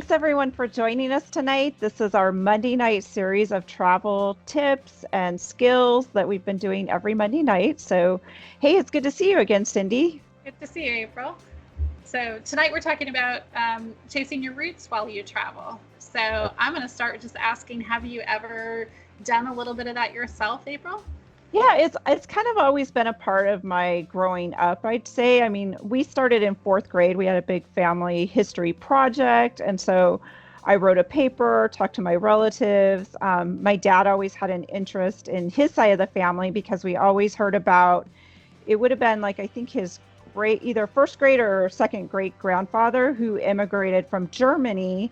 Thanks everyone for joining us tonight. This is our Monday night series of travel tips and skills that we've been doing every Monday night. So, hey, it's good to see you again, Cindy. Good to see you, April. So tonight we're talking about chasing your roots while you travel. So I'm going to start just asking, have you ever done a little bit of that yourself, April? Yeah, it's kind of always been a part of my growing up, I'd say. I mean, we started in fourth grade. We had a big family history project, and so I wrote a paper, talked to my relatives. My dad always had an interest in his side of the family because we always heard about it would have been like I think his great either first great or second great grandfather who immigrated from Germany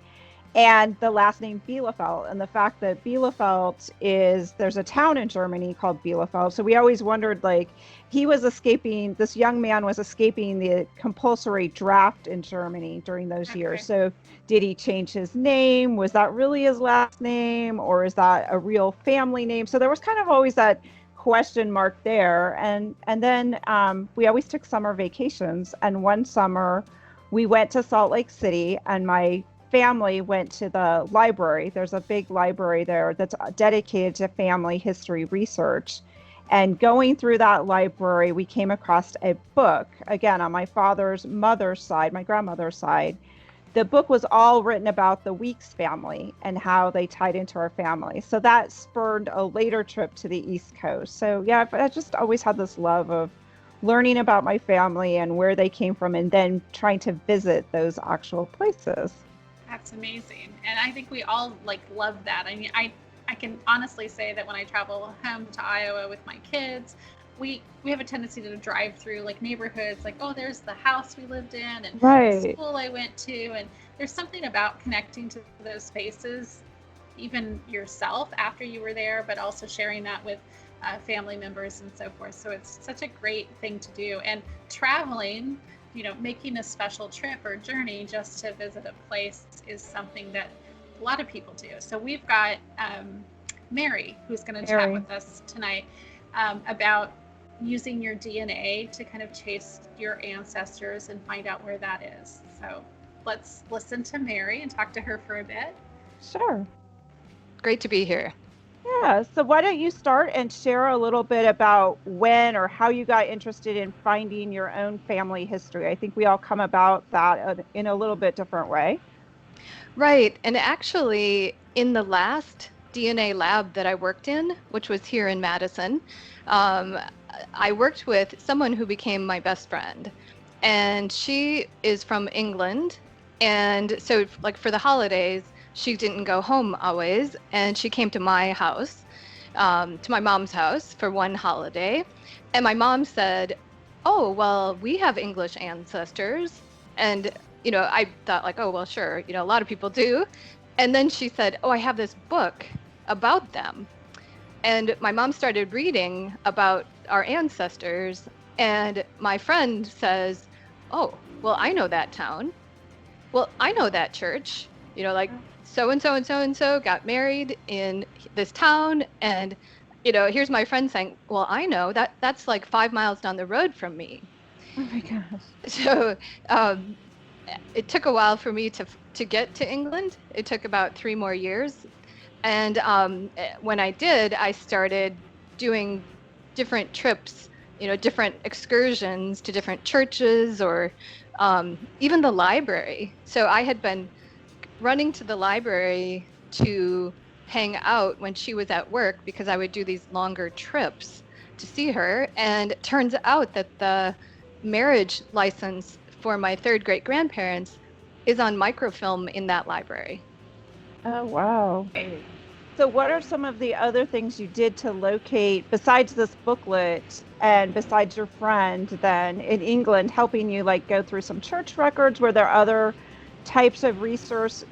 and the last name Bielefeld, and the fact that Bielefeld is there's a town in Germany called Bielefeld. So we always wondered, like, this young man was escaping the compulsory draft in Germany during those years. So did he change his name? Was that really his last name, or is that a real family name? So there was kind of always that question mark there. And then we always took summer vacations, and one summer we went to Salt Lake City, and my family went to the library. There's a big library there that's dedicated to family history research. And going through that library, we came across a book, again, on my mother's side, my grandmother's side. The book was all written about the Weeks family and how they tied into our family. So that spurred a later trip to the East Coast. So yeah, I just always had this love of learning about my family and where they came from, and then trying to visit those actual places. That's amazing. And I think we all love that. I mean, I can honestly say that when I travel home to Iowa with my kids, we have a tendency to drive through neighborhoods, oh, there's the house we lived in and the school I went to. And there's something about connecting to those spaces, even yourself after you were there, but also sharing that with family members and so forth. So it's such a great thing to do. And traveling, making a special trip or journey just to visit a place is something that a lot of people do. So we've got Mary, who's going to chat with us tonight about using your DNA to kind of chase your ancestors and find out where that is. So let's listen to Mary and talk to her for a bit. Sure. Great to be here. Yeah, so why don't you start and share a little bit about when or how you got interested in finding your own family history? I think we all come about that in a little bit different way. Right, and actually in the last DNA lab that I worked in, which was here in Madison, I worked with someone who became my best friend, and she is from England, and so for the holidays, she didn't go home always, and she came to my house, to my mom's house for one holiday. And my mom said, oh, well, we have English ancestors. And, I thought oh, well, sure, a lot of people do. And then she said, oh, I have this book about them. And my mom started reading about our ancestors. And my friend says, oh, well, I know that town. Well, I know that church, so-and-so and so-and-so got married in this town. And, here's my friend saying, well, I know that's 5 miles down the road from me. Oh my gosh. So it took a while for me to get to England. It took about 3 more years. And when I did, I started doing different trips, different excursions to different churches or even the library. So I had been running to the library to hang out when she was at work because I would do these longer trips to see her. And it turns out that the marriage license for my third great grandparents is on microfilm in that library. Oh, wow. So what are some of the other things you did to locate, besides this booklet and besides your friend then in England helping you go through some church records? Were there other types of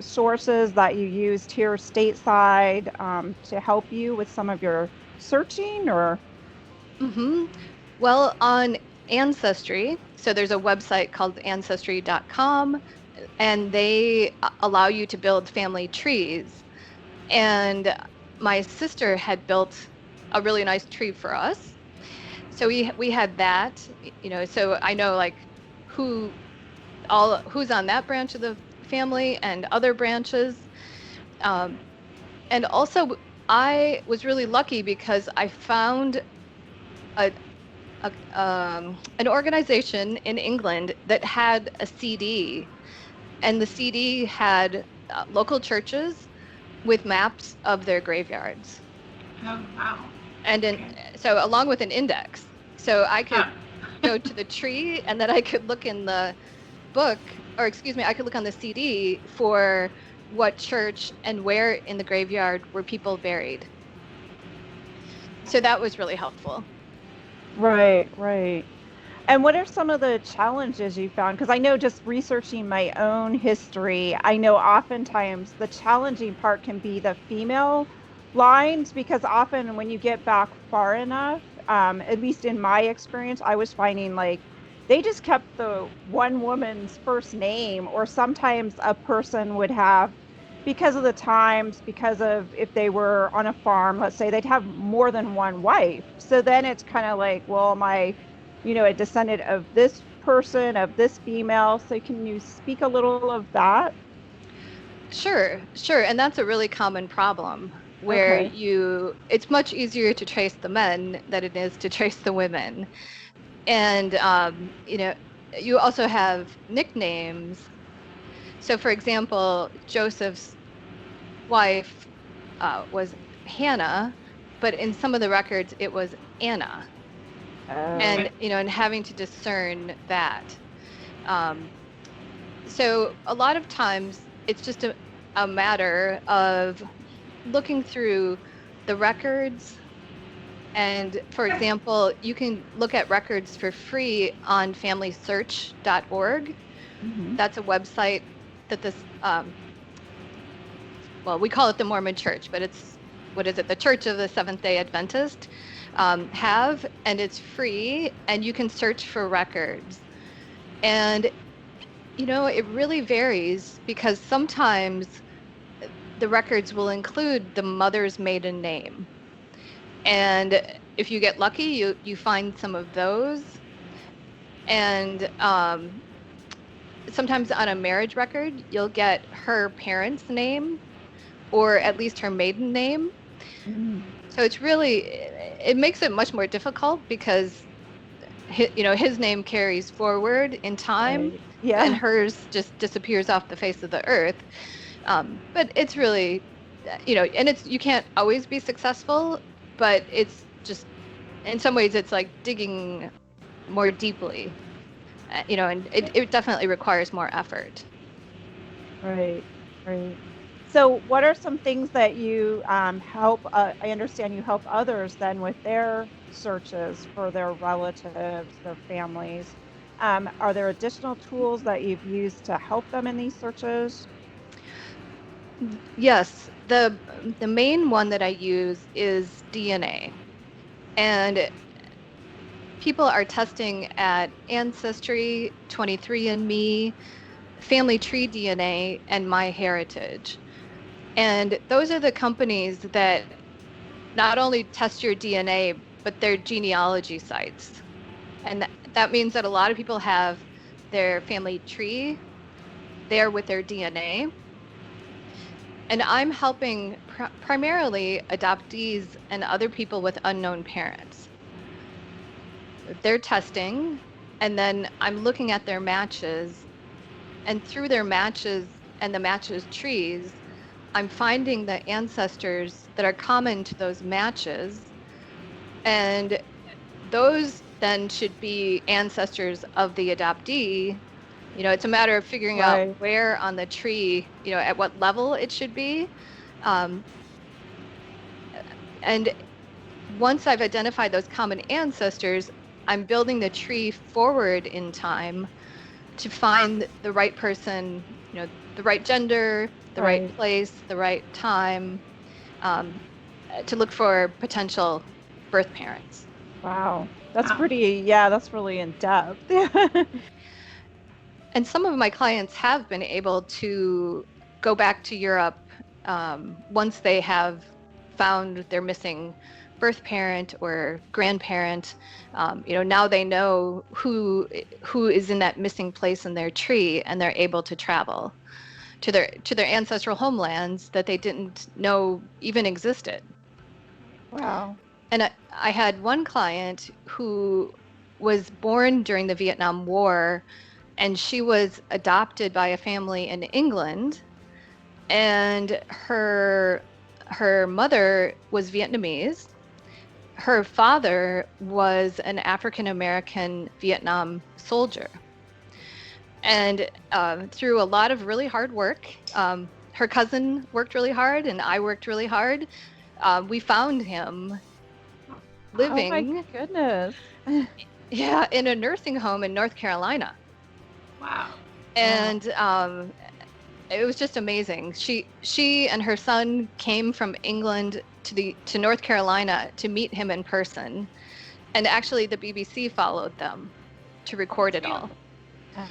sources that you used here stateside to help you with some of your searching or? Mm-hmm. Well, on Ancestry, so there's a website called ancestry.com, and they allow you to build family trees. And my sister had built a really nice tree for us. So we had that, so I know who's on that branch of the family and other branches. Um, and also, I was really lucky because I found a, an organization in England that had a CD, and the CD had local churches with maps of their graveyards. Oh, wow. And Okay. so along with an index, so I could Huh. go to the tree, and then I could look in the book, or excuse me, I could look on the CD for what church and where in the graveyard were people buried. So that was really helpful. Right, right. And what are some of the challenges you found? Because I know just researching my own history, I know oftentimes the challenging part can be the female lines, because often when you get back far enough, at least in my experience, I was finding like they just kept the one woman's first name, or sometimes a person would have, because of the times, because of if they were on a farm, let's say, they'd have more than one wife. So then it's kind of like, well, am I, a descendant of this person, of this female? So can you speak a little of that? Sure, sure. And that's a really common problem where Okay. it's much easier to trace the men than it is to trace the women. And, you also have nicknames. So, for example, Joseph's wife was Hannah, but in some of the records it was Anna. Oh, And, and having to discern that. Um, so a lot of times it's just a matter of looking through the records. And for example, you can look at records for free on familysearch.org. mhm. That's a website that well, we call it the Mormon Church, but it's, what is it? The Church of the Seventh-day Adventist have, and it's free, and you can search for records. And, it really varies because sometimes the records will include the mother's maiden name. And if you get lucky, you find some of those. And sometimes on a marriage record, you'll get her parents' name, or at least her maiden name. Mm, So it makes it much more difficult because his name carries forward in time, right. and Yeah. hers just disappears off the face of the earth. But it's really, and you can't always be successful, but it's just, in some ways, it's like digging more deeply, and it definitely requires more effort. Right. Right. So, what are some things that you help? I understand you help others then with their searches for their relatives, their families. Are there additional tools that you've used to help them in these searches? Yes, the main one that I use is DNA. And people are testing at Ancestry, 23andMe, Family Tree DNA, and MyHeritage. And those are the companies that not only test your DNA, but their genealogy sites. And that means that a lot of people have their family tree there with their DNA. And I'm helping primarily adoptees and other people with unknown parents. They're testing, and then I'm looking at their matches, and through their matches and the matches trees, I'm finding the ancestors that are common to those matches, and those then should be ancestors of the adoptee. It's a matter of figuring out Right. where on the tree, at what level it should be. Um, and once I've identified those common ancestors, I'm building the tree forward in time to find the right person, the right gender, the right Right. place, the right time, um, to look for potential birth parents. Wow. That's Wow. pretty. Yeah, that's really in depth. And some of my clients have been able to go back to Europe once they have found their missing birth parent or grandparent. Now they know who is in that missing place in their tree, and they're able to travel. to their ancestral homelands that they didn't know even existed. Wow. And I had one client who was born during the Vietnam War, and she was adopted by a family in England, and her mother was Vietnamese. Her father was an African American Vietnam soldier. And through a lot of really hard work, her cousin worked really hard, and I worked really hard. We found him living, oh my goodness. yeah, in a nursing home in North Carolina. Wow. And it was just amazing. She and her son came from England to North Carolina to meet him in person, and actually the BBC followed them to record it all.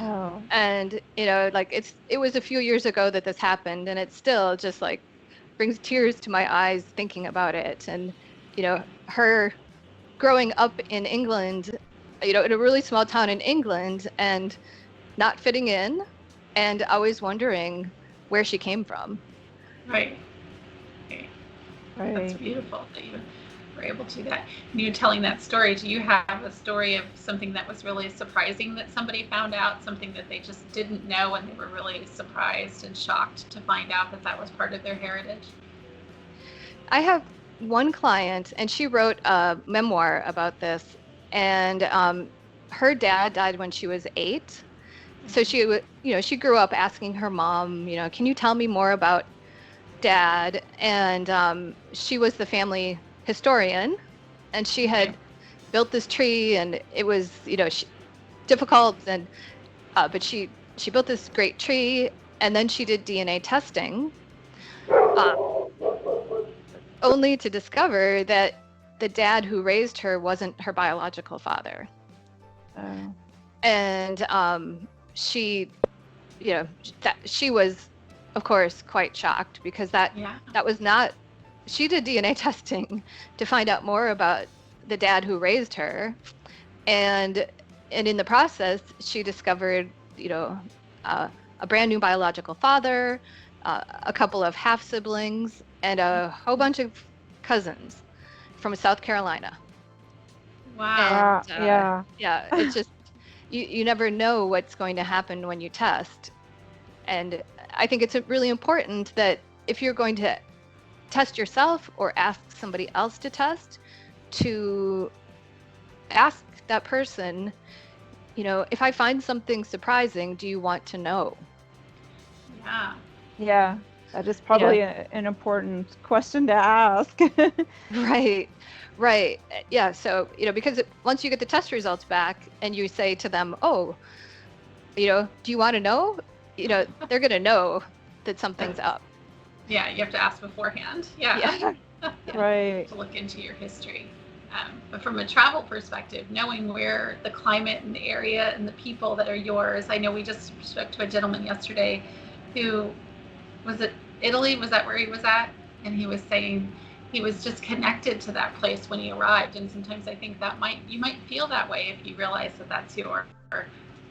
Oh. And like it was a few years ago that this happened, and it still just like brings tears to my eyes thinking about it. And her growing up in England, in a really small town in England, and not fitting in, and always wondering where she came from. Right. Okay. Right. That's beautiful that you were able to do that. And you're telling that story. Do you have a story of something that was really surprising that somebody found out, something that they just didn't know, and they were really surprised and shocked to find out that was part of their heritage? I have one client, and she wrote a memoir about this, and her dad died when she was 8. So she grew up asking her mom, can you tell me more about Dad? And she was the family historian, and she had built this tree, and it was, difficult, and but she built this great tree, and then she did DNA testing, only to discover that the dad who raised her wasn't her biological father. Oh. And she was, of course, quite shocked, because that was not. She did DNA testing to find out more about the dad who raised her, and in the process, she discovered, a brand new biological father, a couple of half siblings, and a whole bunch of cousins from South Carolina. Wow. And, yeah, it's just you never know what's going to happen when you test, and I think it's really important that if you're going to test yourself or ask somebody else to test, to ask that person, if I find something surprising, do you want to know? Yeah, that is probably an important question to ask. Right. Yeah. So, because once you get the test results back and you say to them, oh, do you want to know? They're going to know that something's up. Yeah, you have to ask beforehand. Yeah. Right. To look into your history. But from a travel perspective, knowing where the climate and the area and the people that are yours. I know we just spoke to a gentleman yesterday who was at Italy. Was that where he was at? And he was saying he was just connected to that place when he arrived. And sometimes I think you might feel that way if you realize that that's your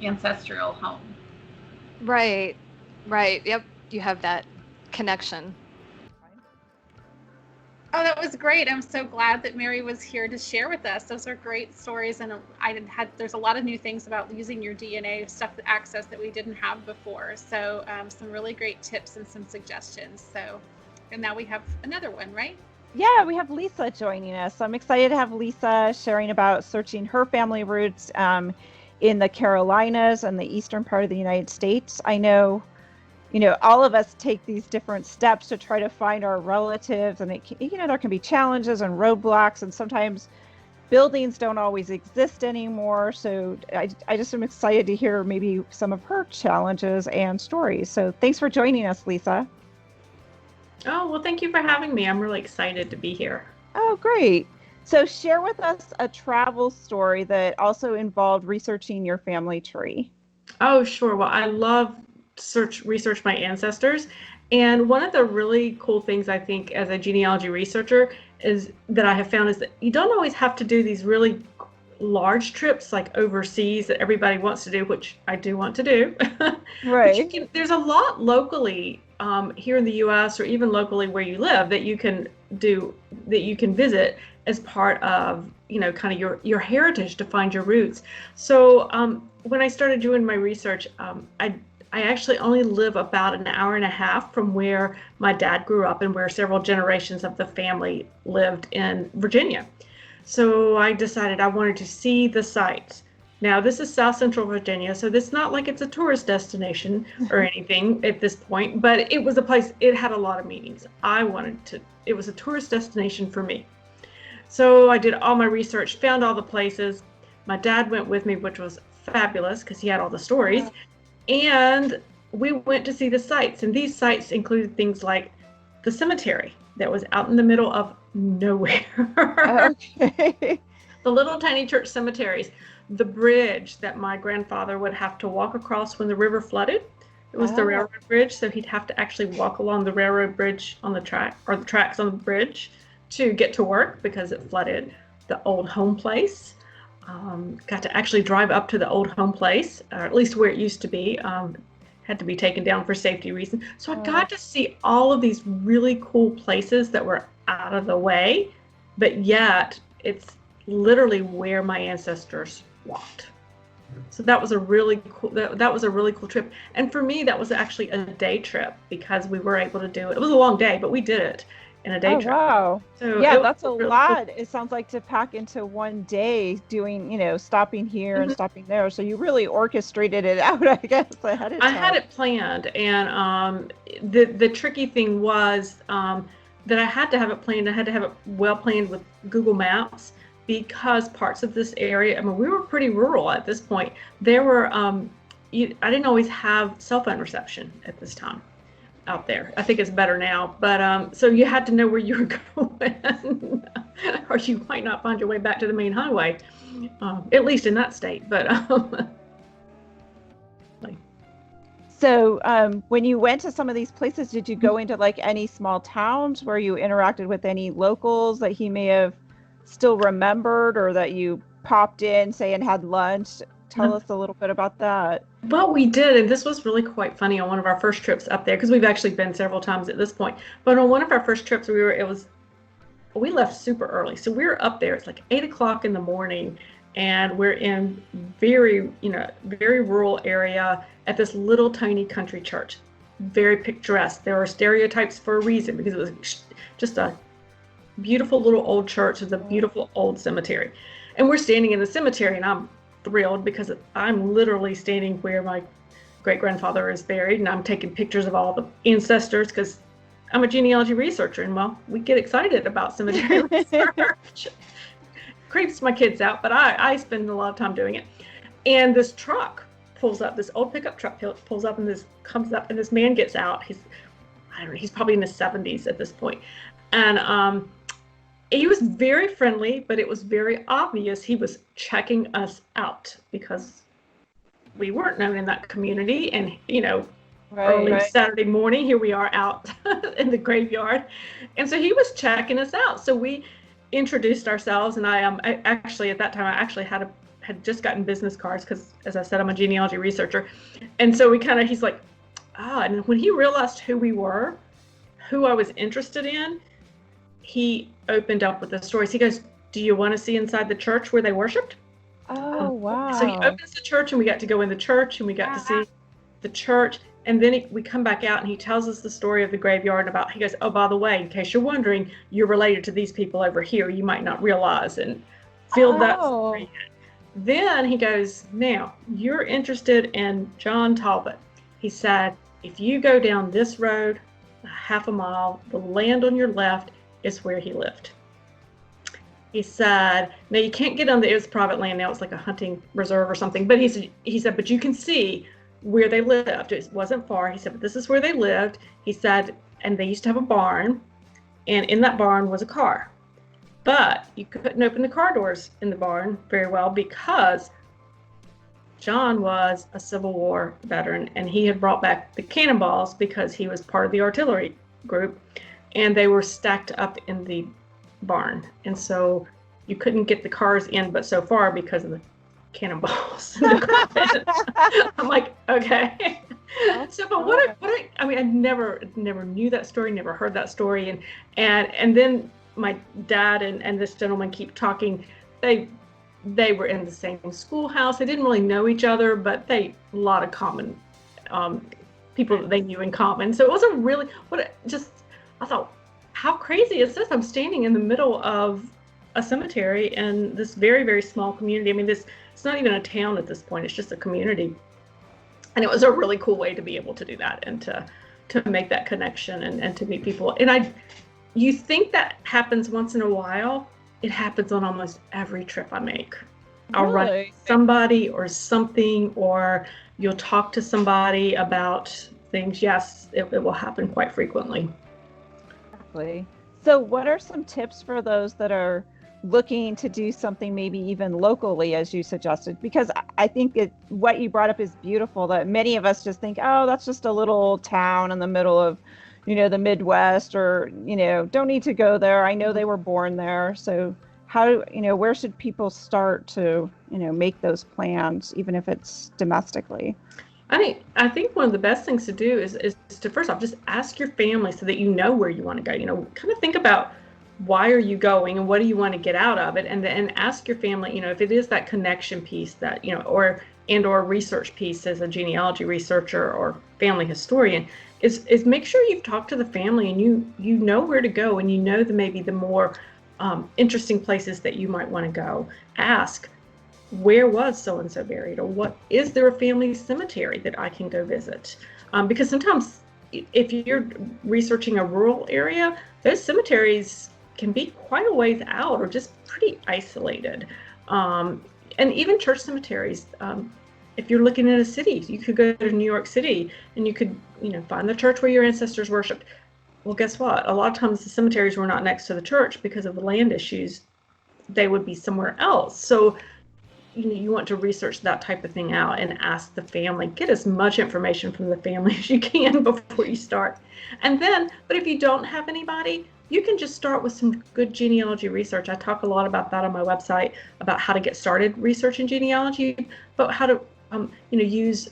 ancestral home. Right. Yep. You have that connection. Oh, that was great. I'm so glad that Mary was here to share with us. Those are great stories. And there's a lot of new things about using your DNA stuff, access that we didn't have before. So some really great tips and some suggestions. And now we have another one, right? Yeah, we have Lisa joining us. I'm excited to have Lisa sharing about searching her family roots in the Carolinas and the eastern part of the United States. I know, all of us take these different steps to try to find our relatives, and there can be challenges and roadblocks, and sometimes buildings don't always exist anymore. So I just am excited to hear maybe some of her challenges and stories. So thanks for joining us, Lisa. Oh, well, thank you for having me. I'm really excited to be here. Oh, great. So share with us a travel story that also involved researching your family tree. Oh, sure. Well, I love research my ancestors. And one of the really cool things I think as a genealogy researcher is that I have found is that you don't always have to do these really large trips like overseas that everybody wants to do, which I do want to do. Right. There's a lot locally here in the US or even locally where you live that you can do, that you can visit as part of, kind of your heritage to find your roots. So when I started doing my research, I actually only live about an hour and a half from where my dad grew up and where several generations of the family lived in Virginia. So I decided I wanted to see the sites. Now, this is South Central Virginia, so it's not like it's a tourist destination or anything at this point, but it was a place, it had a lot of meanings. It was a tourist destination for me. So I did all my research, found all the places. My dad went with me, which was fabulous because he had all the stories. And we went to see the sites. And these sites included things like the cemetery that was out in the middle of nowhere. Okay. The little tiny church cemeteries. The bridge that my grandfather would have to walk across when the river flooded. It was the railroad bridge, so he'd have to actually walk along the railroad bridge on the track, or the tracks on the bridge, to get to work because it flooded. The old home place. Got to actually drive up to the old home place, or at least where it used to be. Had to be taken down for safety reasons. So I got to see all of these really cool places that were out of the way, but yet it's literally where my ancestors walked. So that was a really cool. That was a really cool trip. And for me, that was actually a day trip because we were able to do it. It was a long day, but we did it in a day trip. Wow. So yeah, that's a really lot. cool. It sounds like to pack into one day doing, stopping here and stopping there. So you really orchestrated it out, I guess, ahead of time. I had it planned, and the tricky thing was that I had to have it planned. I had to have it well planned with Google Maps because parts of this area, I mean, we were pretty rural at this point. There were, I didn't always have cell phone reception at this time out there. I think it's better now, but so you had to know where you were going or you might not find your way back to the main highway, at least in that state. But So when you went to some of these places, did you go into like any small towns where you interacted with any locals that he may have still remembered, or that you popped in, say, and had lunch? Tell us a little bit about that. Well, we did, and this was really quite funny on one of our first trips up there, because we've actually been several times at this point. But on one of our first trips, we left super early, so we were up there. It's like 8 o'clock in the morning, and we're in very rural area at this little tiny country church, very picturesque. There are stereotypes for a reason, because it was just a beautiful little old church with a beautiful old cemetery. And we're standing in the cemetery, and I'm thrilled because I'm literally standing where my great-grandfather is buried, and I'm taking pictures of all the ancestors because I'm a genealogy researcher, and well, we get excited about cemetery research. Creeps my kids out, but I spend a lot of time doing it. And this truck pulls up, this old pickup truck pulls up, and this man gets out. He's probably in his 70s at this point. And he was very friendly, but it was very obvious he was checking us out because we weren't known in that community. And, early Saturday morning, here we are out in the graveyard. And so he was checking us out. So we introduced ourselves, and I actually, at that time, I had just gotten business cards because, as I said, I'm a genealogy researcher. And so he's like, and when he realized who we were, who I was interested in, he opened up with the stories. He goes, "Do you want to see inside the church where they worshipped?" Oh, wow. So he opens the church, and we got to go in the church, and we got to see the church. And then we come back out, and he tells us the story of the graveyard he goes, "Oh, by the way, in case you're wondering, you're related to these people over here. You might not realize," and filled that story. Then he goes, "Now, you're interested in John Talbot." He said, "If you go down this road, a half a mile, the land on your left is where he lived." He said, "Now you can't get on it was private land now, it's like a hunting reserve or something, but he said, but you can see where they lived. It wasn't far." He said, "But this is where they lived." He said, "And they used to have a barn, and in that barn was a car. But you couldn't open the car doors in the barn very well because John was a Civil War veteran, and he had brought back the cannonballs because he was part of the artillery group, and they were stacked up in the barn. And so you couldn't get the cars in but so far because of the cannonballs in the coffin. I'm like, okay. So, but I mean, I never knew that story, never heard that story. And then my dad and this gentleman keep talking. They were in the same schoolhouse. They didn't really know each other, but a lot of common people that they knew in common. So it was I thought, how crazy is this? I'm standing in the middle of a cemetery in this very, very small community. I mean, it's not even a town at this point. It's just a community. And it was a really cool way to be able to do that and to make that connection and to meet people. And you think that happens once in a while. It happens on almost every trip I make. I'll run somebody or something, or you'll talk to somebody about things. Yes, it will happen quite frequently. Exactly. So what are some tips for those that are looking to do something maybe even locally, as you suggested? Because I think what you brought up is beautiful, that many of us just think, oh, that's just a little town in the middle of, the Midwest, or, don't need to go there. I know they were born there. So where should people start to, make those plans, even if it's domestically? I think one of the best things to do is to first off just ask your family so that you know where you want to go. Kind of think about why are you going and what do you want to get out of it, and then ask your family. If it is that connection piece that or research piece as a genealogy researcher or family historian, is make sure you've talked to the family and you know where to go, and maybe the more interesting places that you might want to go. Ask, where was so-and-so buried, or is there a family cemetery that I can go visit? Because sometimes if you're researching a rural area, those cemeteries can be quite a ways out or just pretty isolated. And even church cemeteries, if you're looking at a city, you could go to New York City and you could, find the church where your ancestors worshiped. Well, guess what? A lot of times the cemeteries were not next to the church because of the land issues. They would be somewhere else. So you want to research that type of thing out and ask the family. Get as much information from the family as you can before you start. But if you don't have anybody, you can just start with some good genealogy research. I talk a lot about that on my website, about how to get started researching genealogy, but how to use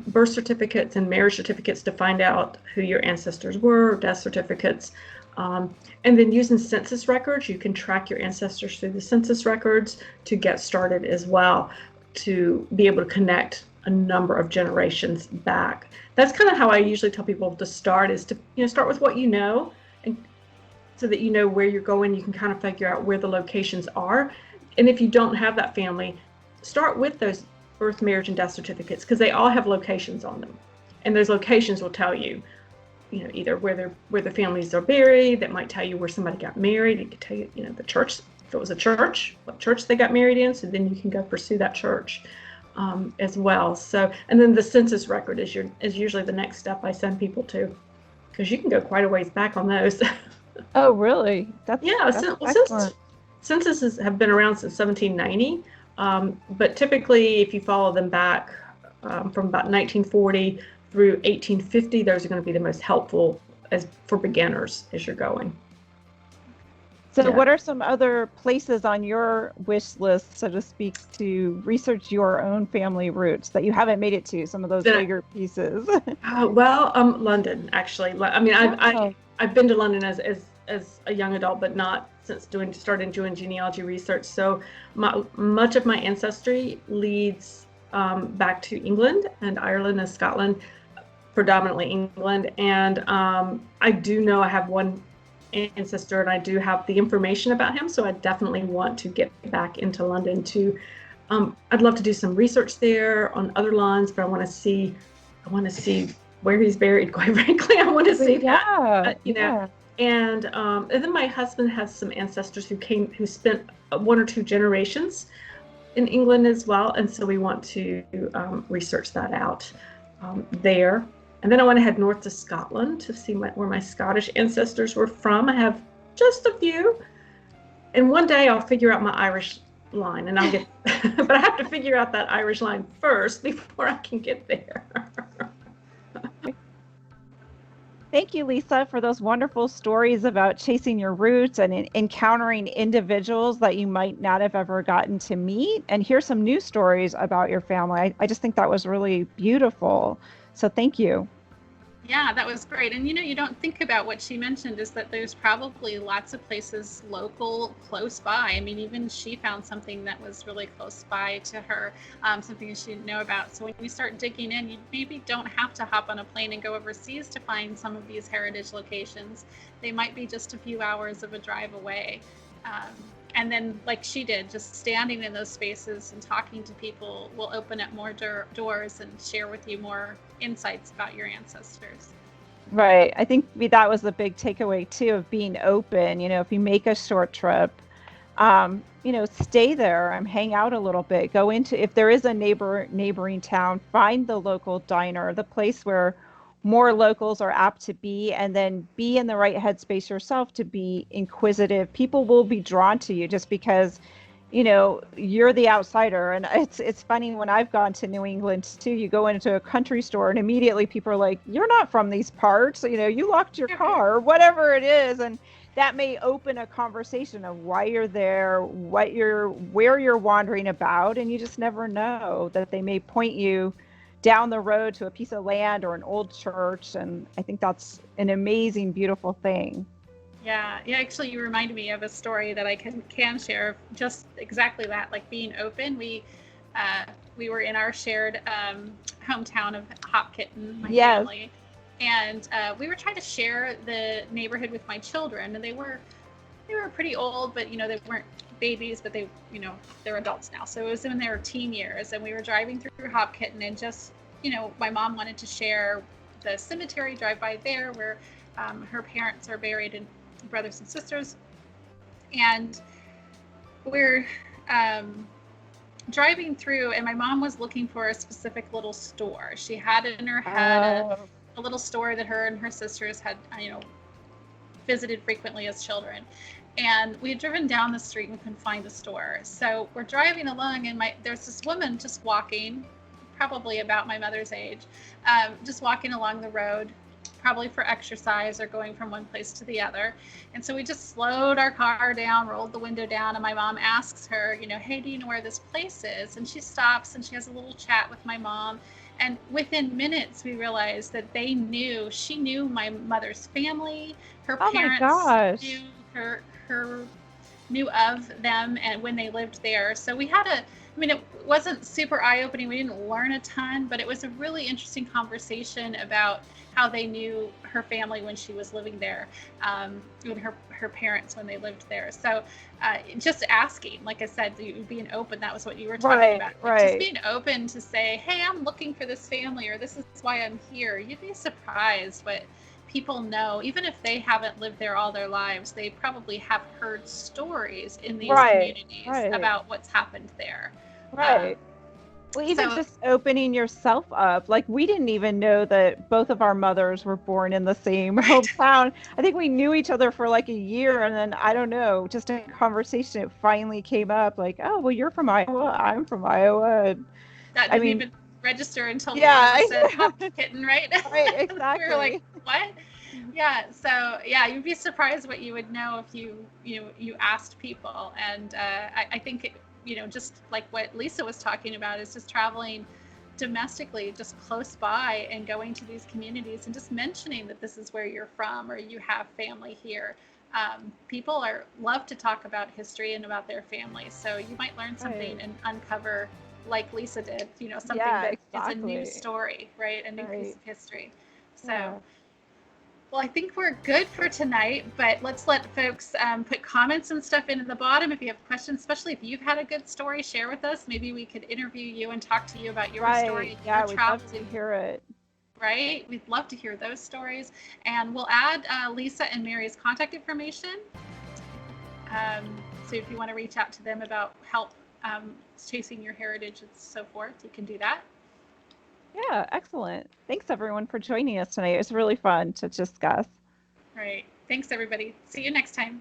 birth certificates and marriage certificates to find out who your ancestors were, death certificates. And then using census records, you can track your ancestors through the census records to get started as well, to be able to connect a number of generations back. That's kind of how I usually tell people to start, is to start with what you know, and so that you know where you're going. You can kind of figure out where the locations are. And if you don't have that family, start with those birth, marriage, and death certificates, because they all have locations on them, and those locations will tell you, either where the families are buried. That might tell you where somebody got married. It could tell you, the church, if it was a church, what church they got married in. So then you can go pursue that church as well. So, and then the census record is usually the next step I send people to, because you can go quite a ways back on those. Oh, really? That's Censuses have been around since 1790, but typically, if you follow them back from about 1940 through 1850, those are going to be the most helpful for beginners as you're going. So what are some other places on your wish list, so to speak, to research your own family roots that you haven't made it to, some of those bigger pieces? London, actually. I mean, I've been to London as a young adult, but not since started doing genealogy research. So much of my ancestry leads back to England and Ireland and Scotland, predominantly England. And I do know I have one ancestor, and I do have the information about him. So I definitely want to get back into London to, I'd love to do some research there on other lines, but I want to see where he's buried, quite frankly. I want to see that, And then my husband has some ancestors who spent 1 or 2 generations in England as well. And so we want to research that out there. And then I want to head north to Scotland to see where my Scottish ancestors were from. I have just a few. And one day I'll figure out my Irish line, and I'll get, but I have to figure out that Irish line first before I can get there. Thank you, Lisa, for those wonderful stories about chasing your roots and encountering individuals that you might not have ever gotten to meet, and hear some new stories about your family. I just think that was really beautiful. So thank you. Yeah, that was great. And you don't think about what she mentioned is that there's probably lots of places local close by. I mean, even she found something that was really close by to her, something she didn't know about. So when you start digging in, you maybe don't have to hop on a plane and go overseas to find some of these heritage locations. They might be just a few hours of a drive away. Um, and then, like she did, just standing in those spaces and talking to people will open up more doors and share with you more insights about your ancestors. Right. I think that was the big takeaway too of being open. If you make a short trip, stay there, hang out a little bit, go into, if there is a neighboring town, find the local diner, the place where more locals are apt to be, and then be in the right headspace yourself to be inquisitive. People will be drawn to you just because you're the outsider. And it's funny, when I've gone to New England too, you go into a country store and immediately people are like, you're not from these parts, you locked your car or whatever it is. And that may open a conversation of why you're there, where you're wandering about, and you just never know that they may point you down the road to a piece of land or an old church. And I think that's an amazing, beautiful thing. Yeah. Actually, you reminded me of a story that I can share. Just exactly that, like being open. We were in our shared hometown of Hopkitten, my family, and we were trying to share the neighborhood with my children, and they were pretty old, but they weren't babies, but they're adults now. So it was in their teen years, and we were driving through Hopkitten, and just my mom wanted to share the cemetery, drive by there where her parents are buried, and brothers and sisters. And we're driving through, and my mom was looking for a specific little store. She had in her head a little store that her and her sisters had visited frequently as children. And we had driven down the street and couldn't find the store. So we're driving along, and there's this woman just walking, probably about my mother's age, just walking along the road, probably for exercise or going from one place to the other. And so we just slowed our car down, rolled the window down, and my mom asks her, hey, do you know where this place is? And she stops and she has a little chat with my mom. And within minutes, we realized that she knew my mother's family. Her parents knew her knew of them and when they lived there. So we had it wasn't super eye-opening. We didn't learn a ton, but it was a really interesting conversation about how they knew her family when she was living there, with her parents when they lived there. So just asking, like I said, being open, that was what you were talking about. Just being open to say, hey, I'm looking for this family, or this is why I'm here. You'd be surprised what people know. Even if they haven't lived there all their lives, they probably have heard stories in these communities about what's happened there. Well, even just opening yourself up. Like, we didn't even know that both of our mothers were born in the same hometown. I think we knew each other for like a year, and then, I don't know, just in conversation, it finally came up like, oh, well, you're from Iowa, I'm from Iowa. That didn't even register until you said Hopkitten, right? Right, exactly. We were like, what? Yeah, so you'd be surprised what you would know if you asked people. And I think just like what Lisa was talking about, is just traveling domestically, just close by, and going to these communities and just mentioning that this is where you're from or you have family here. People love to talk about history and about their families, so you might learn something and uncover, like Lisa did, something that is a new story, right? A new piece of history. So well, I think we're good for tonight, but let's let folks put comments and stuff in the bottom if you have questions, especially if you've had a good story, share with us. Maybe we could interview you and talk to you about your story. Yeah, we'd love to hear it. Right? We'd love to hear those stories. And we'll add Lisa and Mary's contact information. So if you want to reach out to them about help chasing your heritage and so forth, you can do that. Yeah, excellent. Thanks, everyone, for joining us tonight. It was really fun to discuss. All right. Thanks, everybody. See you next time.